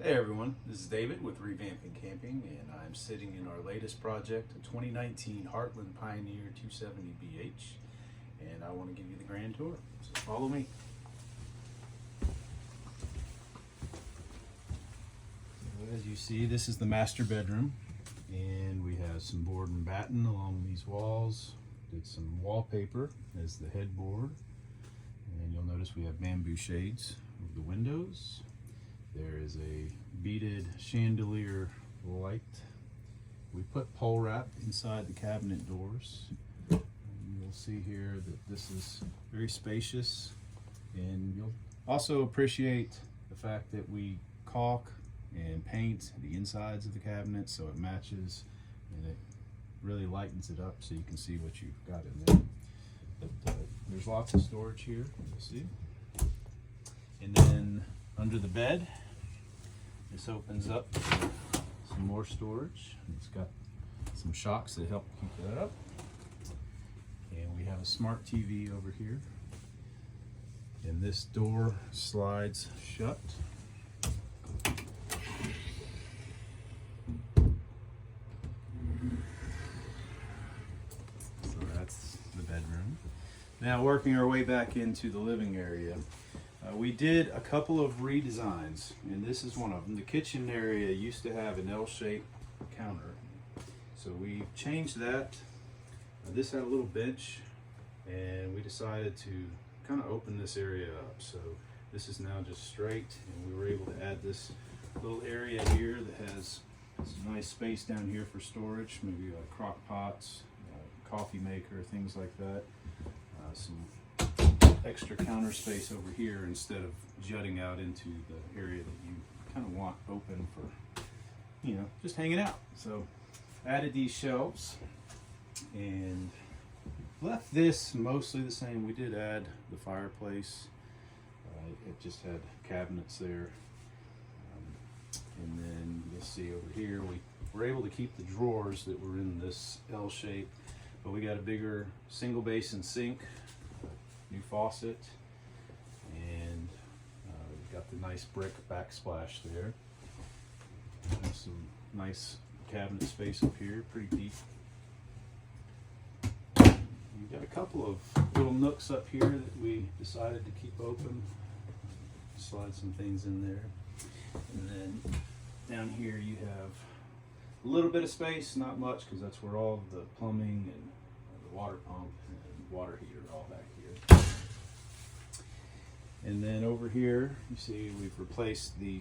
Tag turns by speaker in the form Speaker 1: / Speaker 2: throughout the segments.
Speaker 1: Hey everyone, this is David with Revamping Camping, and I'm sitting in our latest project, a 2019 Heartland Pioneer 270 BH, and I want to give you the grand tour, so follow me. As you see, this is the master bedroom, and we have some board and batten along these walls. Did some wallpaper as the headboard, and you'll notice we have bamboo shades over the windows. There is a beaded chandelier light. We put pole wrap inside the cabinet doors. And you'll see here that this is very spacious, and you'll also appreciate the fact that we caulk and paint the insides of the cabinet so it matches and it really lightens it up so you can see what you've got in there. But there's lots of storage here, you'll see. And then under the bed, this opens up for some more storage. It's got some shocks that help keep that up. And we have a smart TV over here. And this door slides shut. So that's the bedroom. Now working our way back into the living area. We did a couple of redesigns, and this is one of them. The kitchen area used to have an L-shaped counter, so we changed that. This had a little bench, and we decided to kind of open this area up. So this is now just straight, and we were able to add this little area here that has some nice space down here for storage, maybe like crock pots, coffee maker, things like that. Some extra counter space over here instead of jutting out into the area that you kind of want open for, you know, just hanging out. So added these shelves and left this mostly the same. We did add the fireplace. It just had cabinets there. And then you'll see over here we were able to keep the drawers that were in this L shape, but we got a bigger single basin sink, new faucet, and we've got the nice brick backsplash there. And some nice cabinet space up here, pretty deep. We've got a couple of little nooks up here that we decided to keep open. Slide some things in there. And then down here you have a little bit of space, not much, because that's where all the plumbing and the water pump and water heater are all back here. And then over here, you see we've replaced the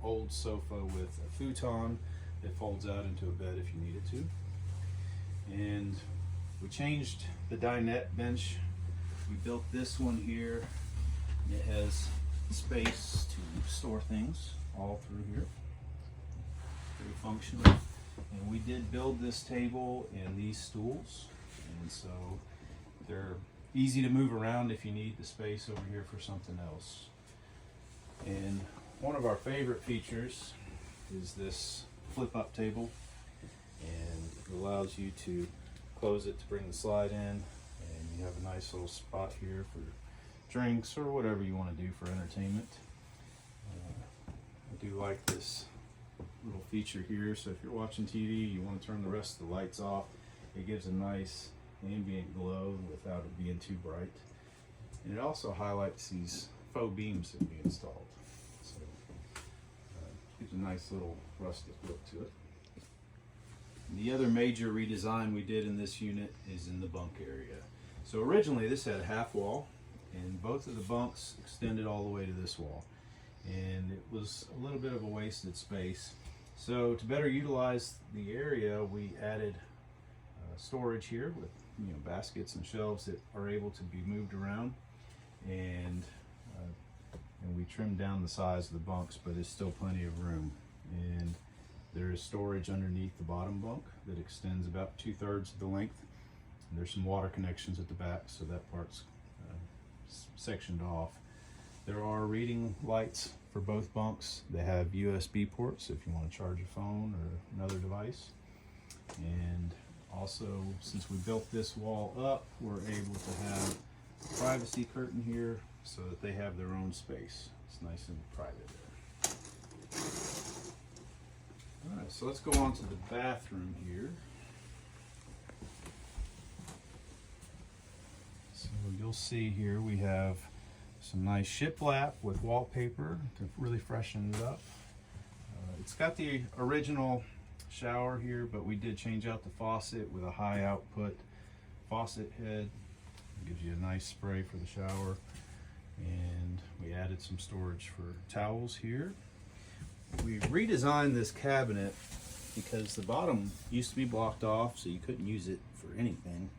Speaker 1: old sofa with a futon that folds out into a bed if you needed to. And we changed the dinette bench. We built this one here. It has space to store things all through here. Very functional. And we did build this table and these stools. And so they're easy to move around if you need the space over here for something else. And one of our favorite features is this flip-up table, and it allows you to close it to bring the slide in, and you have a nice little spot here for drinks or whatever you want to do for entertainment. I do like this little feature here, so if you're watching TV, you want to turn the rest of the lights off, it gives a nice ambient glow without it being too bright. And it also highlights these faux beams that we installed. So gives a nice little rustic look to it. And the other major redesign we did in this unit is in the bunk area. So originally this had a half wall, and both of the bunks extended all the way to this wall. And it was a little bit of a wasted space. So to better utilize the area, we added storage here with baskets and shelves that are able to be moved around, and we trimmed down the size of the bunks, but there's still plenty of room. And there is storage underneath the bottom bunk that extends about 2/3 of the length. And there's some water connections at the back, so that part's sectioned off. There are reading lights for both bunks. They have USB ports if you want to charge a phone or another device. And also, since we built this wall up, we're able to have a privacy curtain here so that they have their own space. It's nice and private there. So let's go on to the bathroom here. So you'll see here we have some nice shiplap with wallpaper to really freshen it up. It's got the original shower here, but we did change out the faucet with a high output faucet head. It gives you a nice spray for the shower. And we added some storage for towels here. We redesigned this cabinet because the bottom used to be blocked off, so you couldn't use it for anything.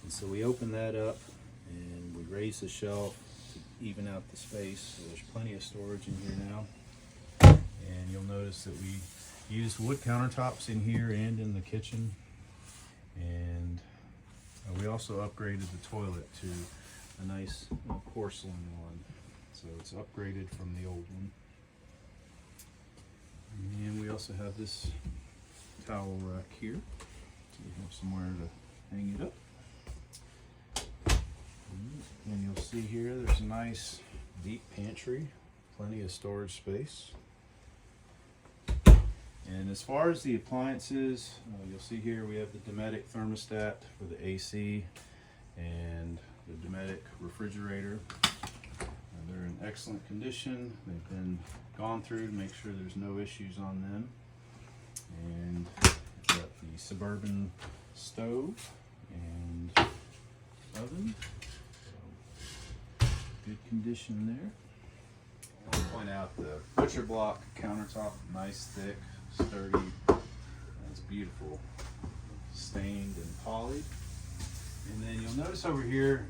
Speaker 1: And so we opened that up and we raised the shelf to even out the space. So there's plenty of storage in here now. And you'll notice that we used wood countertops in here and in the kitchen. And we also upgraded the toilet to a nice porcelain one. So it's upgraded from the old one. And we also have this towel rack here, so we have somewhere to hang it up. And you'll see here there's a nice deep pantry, plenty of storage space. And as far as the appliances, you'll see here we have the Dometic thermostat for the AC and the Dometic refrigerator. They're in excellent condition. They've been gone through to make sure there's no issues on them. And we've got the Suburban stove and oven. So, good condition there. I want to point out the butcher block countertop, nice, thick, sturdy. It's beautiful, stained and polished. And then you'll notice over here,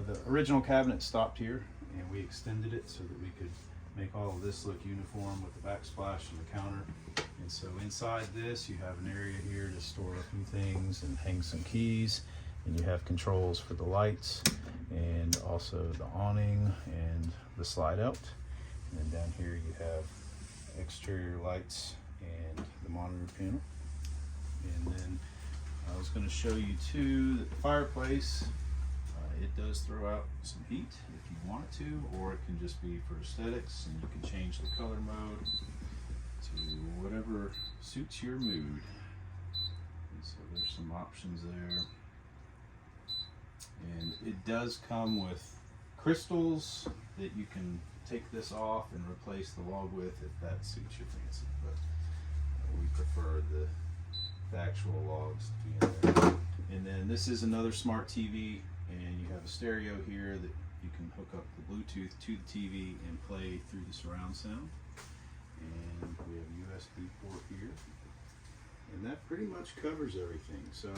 Speaker 1: the original cabinet stopped here, and we extended it so that we could make all of this look uniform with the backsplash and the counter. And so inside this, you have an area here to store a few things and hang some keys. And you have controls for the lights and also the awning and the slide out. And then down here you have exterior lights and the monitor panel. And then I was going to show you too that the fireplace, it does throw out some heat if you want it to, or it can just be for aesthetics, and you can change the color mode to whatever suits your mood. And so there's some options there. And it does come with crystals that you can take this off and replace the log with if that suits your fancy. But we prefer the actual logs to be in there. And then this is another smart TV, and you have a stereo here that you can hook up the Bluetooth to the TV and play through the surround sound. And we have a USB port here. And that pretty much covers everything. So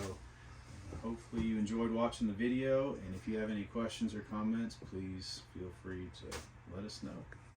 Speaker 1: hopefully you enjoyed watching the video, and if you have any questions or comments, please feel free to let us know.